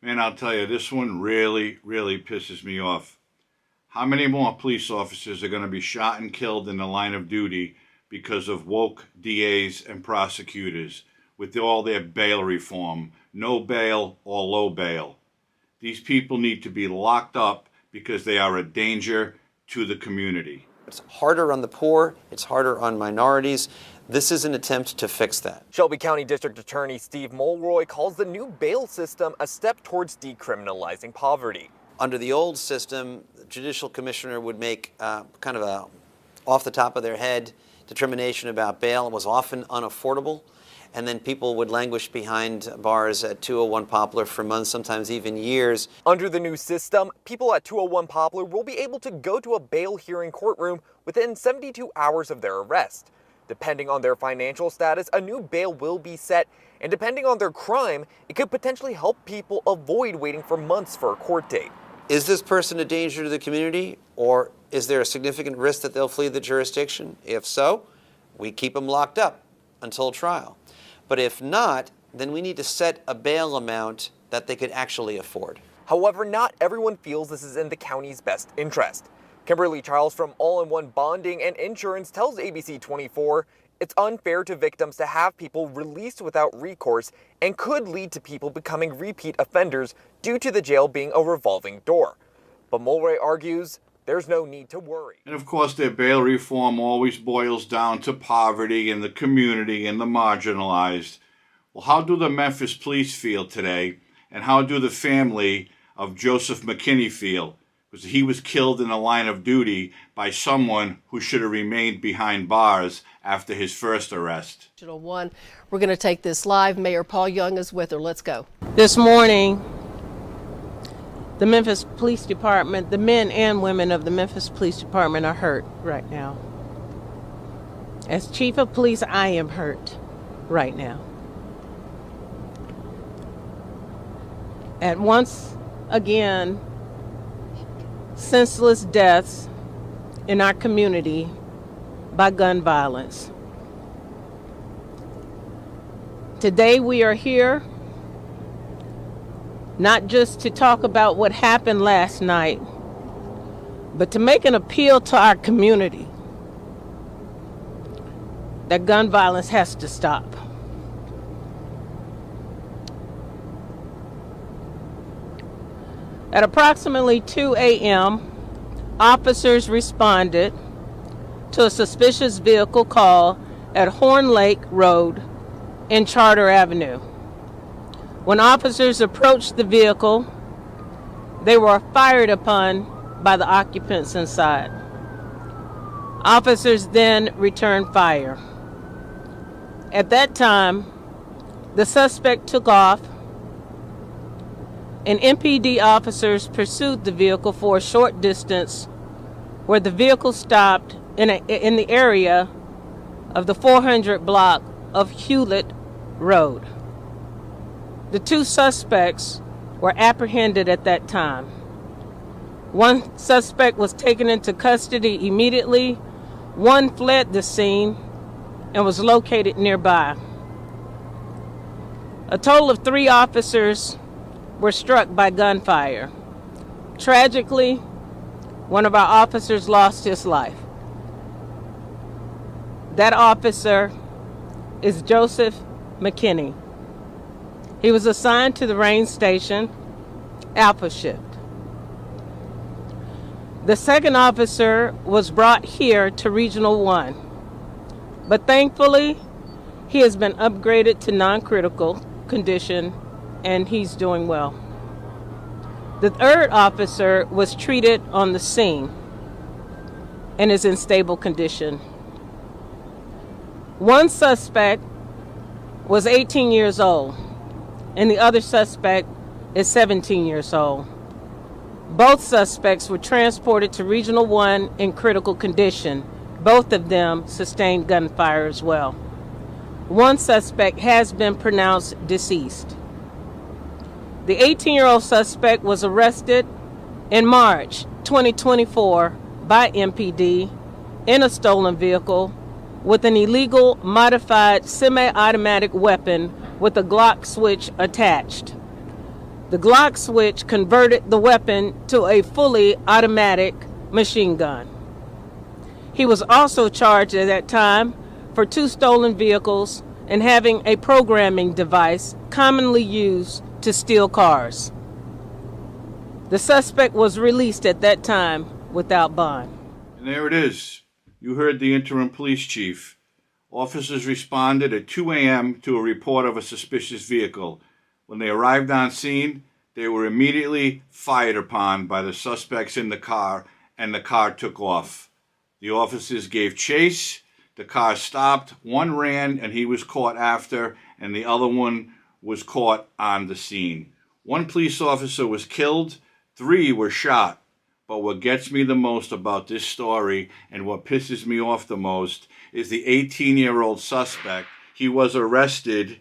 Man, I'll tell you, this one really, really pisses me off. How many more police officers are going to be shot and killed in the line of duty because of woke DAs and prosecutors with all their bail reform, no bail or low bail? These people need to be locked up because they are a danger to the community. It's harder on the poor, it's harder on minorities. This is an attempt to fix that. Shelby County District Attorney Steve Mulroy calls the new bail system a step towards decriminalizing poverty. Under the old system, the judicial commissioner would make kind of a off the top of their head determination about bail. It was often unaffordable, and then people would languish behind bars at 201 Poplar for months, sometimes even years. Under the new system, people at 201 Poplar will be able to go to a bail hearing courtroom within 72 hours of their arrest. Depending on their financial status, a new bail will be set, and depending on their crime, it could potentially help people avoid waiting for months for a court date. Is this person a danger to the community, or is there a significant risk that they'll flee the jurisdiction? If so, we keep them locked up until trial. But if not, then we need to set a bail amount that they could actually afford. However, not everyone feels this is in the county's best interest. Kimberly Charles from All-in-One Bonding and Insurance tells ABC 24 it's unfair to victims to have people released without recourse and could lead to people becoming repeat offenders due to the jail being a revolving door. But Mulroy argues there's no need to worry. And of course, their bail reform always boils down to poverty and the community and the marginalized. Well, how do the Memphis police feel today? And how do the family of Joseph McKinney feel? Because he was killed in the line of duty by someone who should have remained behind bars after his first arrest. One, we're going to take this live. Mayor Paul Young is with her. Let's go. This morning, the Memphis Police Department, the men and women of the Memphis Police Department are hurt right now. As Chief of Police, I am hurt right now. At once again, senseless deaths in our community by gun violence. Today we are here not just to talk about what happened last night, but to make an appeal to our community that gun violence has to stop. At approximately 2 a.m., officers responded to a suspicious vehicle call at Horn Lake Road and Charter Avenue. When officers approached the vehicle, they were fired upon by the occupants inside. Officers then returned fire. At that time, the suspect took off, and MPD officers pursued the vehicle for a short distance, where the vehicle stopped in the area of the 400 block of Hewlett Road. The two suspects were apprehended at that time. One suspect was taken into custody immediately. One fled the scene and was located nearby. A total of 3 officers were struck by gunfire. Tragically, one of our officers lost his life. That officer is Joseph McKinney. He was assigned to the range station, Alpha Shift. The second officer was brought here to Regional 1, but thankfully, he has been upgraded to non-critical condition and he's doing well. The third officer was treated on the scene and is in stable condition. One suspect was 18 years old, and the other suspect is 17 years old. Both suspects were transported to Regional 1 in critical condition. Both of them sustained gunfire as well. One suspect has been pronounced deceased. The 18-year-old suspect was arrested in March 2024 by MPD in a stolen vehicle with an illegal modified semi-automatic weapon with a Glock switch attached. The Glock switch converted the weapon to a fully automatic machine gun. He was also charged at that time for 2 stolen vehicles and having a programming device commonly used to steal cars. The suspect was released at that time without bond. And there it is. You heard the interim police chief. Officers responded at 2 a.m. to a report of a suspicious vehicle. When they arrived on scene, they were immediately fired upon by the suspects in the car, and the car took off. The officers gave chase. The car stopped. One ran, and he was caught after, and the other one was caught on the scene. 1 police officer was killed. 3 were shot. But what gets me the most about this story and what pisses me off the most is the 18-year-old suspect. He was arrested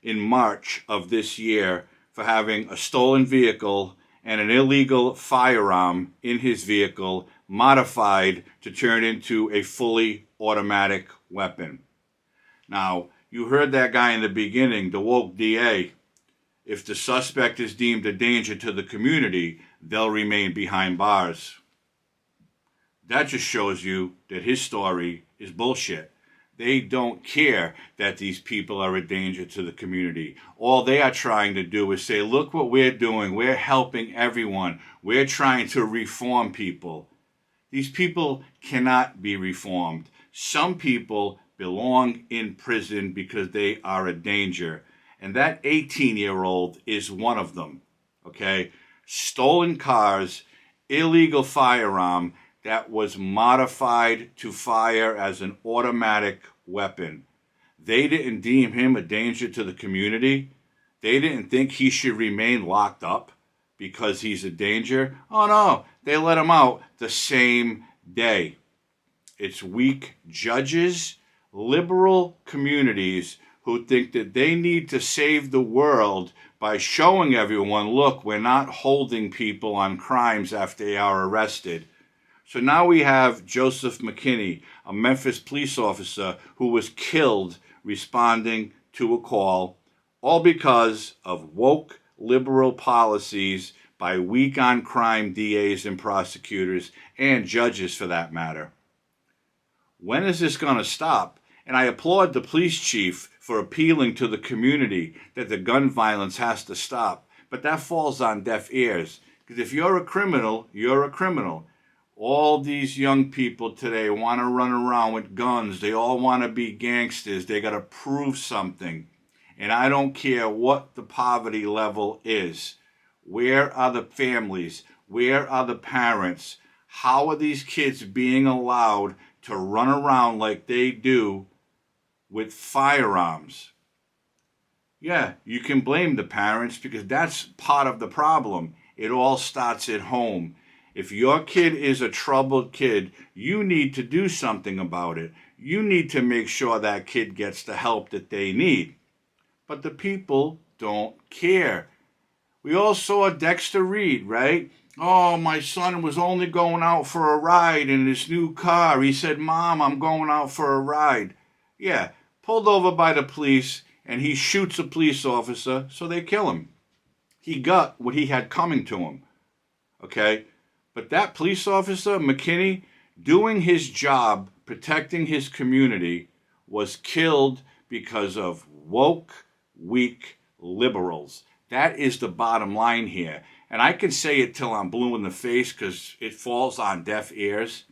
in March of this year for having a stolen vehicle and an illegal firearm in his vehicle modified to turn into a fully automatic weapon. Now, you heard that guy in the beginning, the woke DA. If the suspect is deemed a danger to the community, they'll remain behind bars. That just shows you that his story is bullshit. They don't care that these people are a danger to the community. All they are trying to do is say, look what we're doing. We're helping everyone. We're trying to reform people. These people cannot be reformed. Some people belong in prison because they are a danger. And that 18-year-old is one of them, okay? Stolen cars, illegal firearm that was modified to fire as an automatic weapon. They didn't deem him a danger to the community. They didn't think he should remain locked up because he's a danger. Oh no, they let him out the same day. It's weak judges, liberal communities who think that they need to save the world by showing everyone, look, we're not holding people on crimes after they are arrested. So now we have Joseph McKinney, a Memphis police officer who was killed responding to a call, all because of woke liberal policies by weak on crime DAs and prosecutors and judges for that matter. When is this going to stop? And I applaud the police chief for appealing to the community that the gun violence has to stop. But that falls on deaf ears. Because if you're a criminal, you're a criminal. All these young people today want to run around with guns. They all want to be gangsters. They got to prove something. And I don't care what the poverty level is. Where are the families? Where are the parents? How are these kids being allowed to run around like they do with firearms? Yeah, you can blame the parents because that's part of the problem. It all starts at home. If your kid is a troubled kid, you need to do something about it. You need to make sure that kid gets the help that they need. But the people don't care. We all saw Dexter Reed, right? Oh, my son was only going out for a ride in his new car. He said, Mom, I'm going out for a ride. Yeah, pulled over by the police, and he shoots a police officer, so they kill him. He got what he had coming to him, okay? But that police officer, McKinney, doing his job, protecting his community, was killed because of woke, weak liberals. That is the bottom line here. And I can say it till I'm blue in the face because it falls on deaf ears.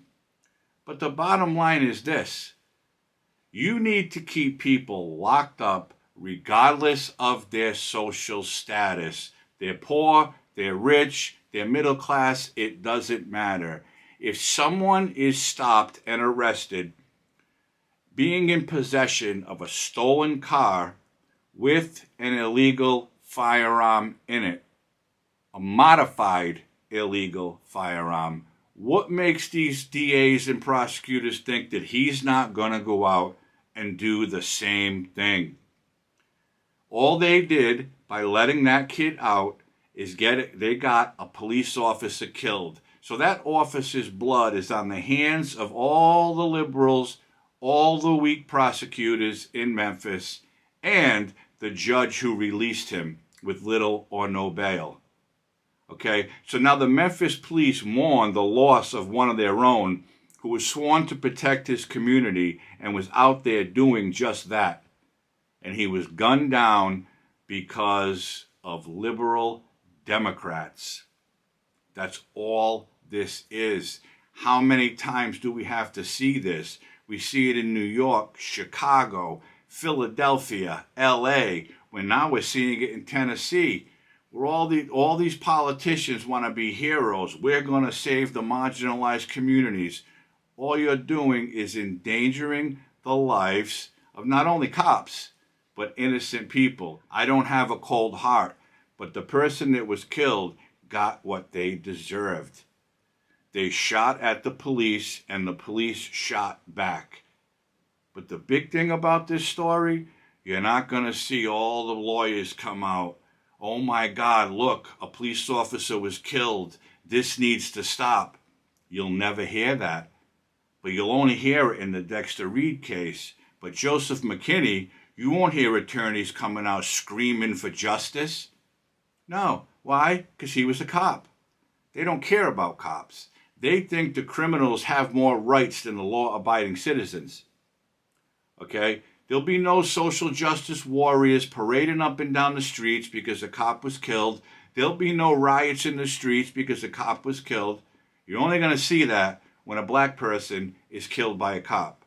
But the bottom line is this. You need to keep people locked up regardless of their social status. They're poor, they're rich, they're middle class, it doesn't matter. If someone is stopped and arrested being in possession of a stolen car with an illegal firearm in it, a modified illegal firearm, what makes these DAs and prosecutors think that he's not going to go out and do the same thing? All they did by letting that kid out is they got a police officer killed. So that officer's blood is on the hands of all the liberals, all the weak prosecutors in Memphis, and the judge who released him, with little or no bail. Okay, so now the Memphis police mourn the loss of one of their own who was sworn to protect his community and was out there doing just that. And he was gunned down because of liberal Democrats. That's all this is. How many times do we have to see this? We see it in New York, Chicago, Philadelphia, LA, when now we're seeing it in Tennessee, where all these politicians want to be heroes. We're going to save the marginalized communities. All you're doing is endangering the lives of not only cops, but innocent people. I don't have a cold heart, but the person that was killed got what they deserved. They shot at the police, and the police shot back. But the big thing about this story, you're not going to see all the lawyers come out. Oh my God, look, a police officer was killed. This needs to stop. You'll never hear that. But you'll only hear it in the Dexter Reed case. But Joseph McKinney, you won't hear attorneys coming out screaming for justice. No. Why? Because he was a cop. They don't care about cops. They think the criminals have more rights than the law-abiding citizens. Okay? There'll be no social justice warriors parading up and down the streets because a cop was killed. There'll be no riots in the streets because a cop was killed. You're only going to see that when a black person is killed by a cop.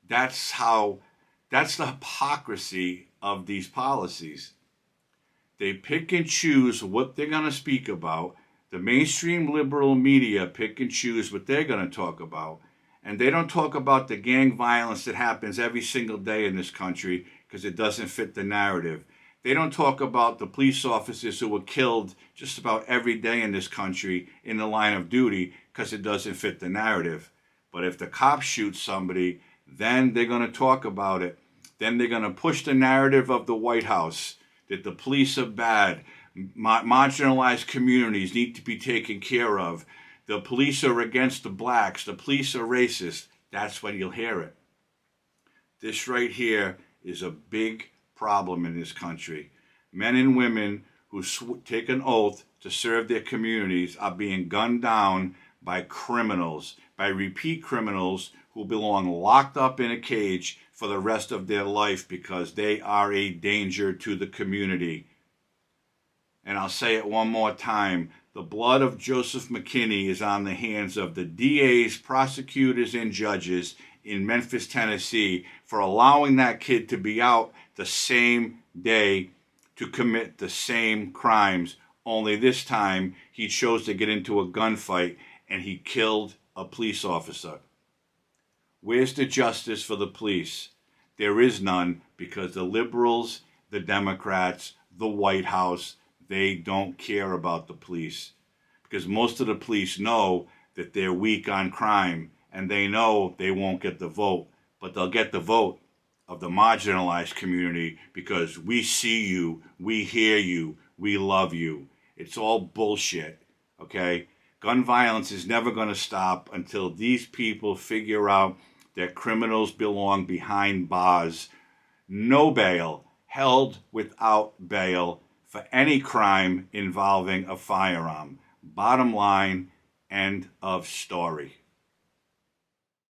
That's the hypocrisy of these policies. They pick and choose what they're going to speak about. The mainstream liberal media pick and choose what they're going to talk about. And they don't talk about the gang violence that happens every single day in this country because it doesn't fit the narrative. They don't talk about the police officers who were killed just about every day in this country in the line of duty because it doesn't fit the narrative. But if the cops shoot somebody, then they're going to talk about it. Then they're going to push the narrative of the White House that the police are bad, marginalized communities need to be taken care of, the police are against the blacks, the police are racist. That's when you'll hear it. This right here is a big problem in this country. Men and women who take an oath to serve their communities are being gunned down by criminals, by repeat criminals who belong locked up in a cage for the rest of their life because they are a danger to the community. And I'll say it one more time. The blood of Joseph McKinney is on the hands of the DAs, prosecutors, and judges in Memphis, Tennessee for allowing that kid to be out the same day to commit the same crimes. Only this time he chose to get into a gunfight and he killed a police officer. Where's the justice for the police? There is none because the liberals, the Democrats, the White House, they don't care about the police. Because most of the police know that they're weak on crime and they know they won't get the vote. But they'll get the vote of the marginalized community because we see you, we hear you, we love you. It's all bullshit, okay? Gun violence is never going to stop until these people figure out that criminals belong behind bars. No bail, held without bail for any crime involving a firearm. Bottom line, end of story.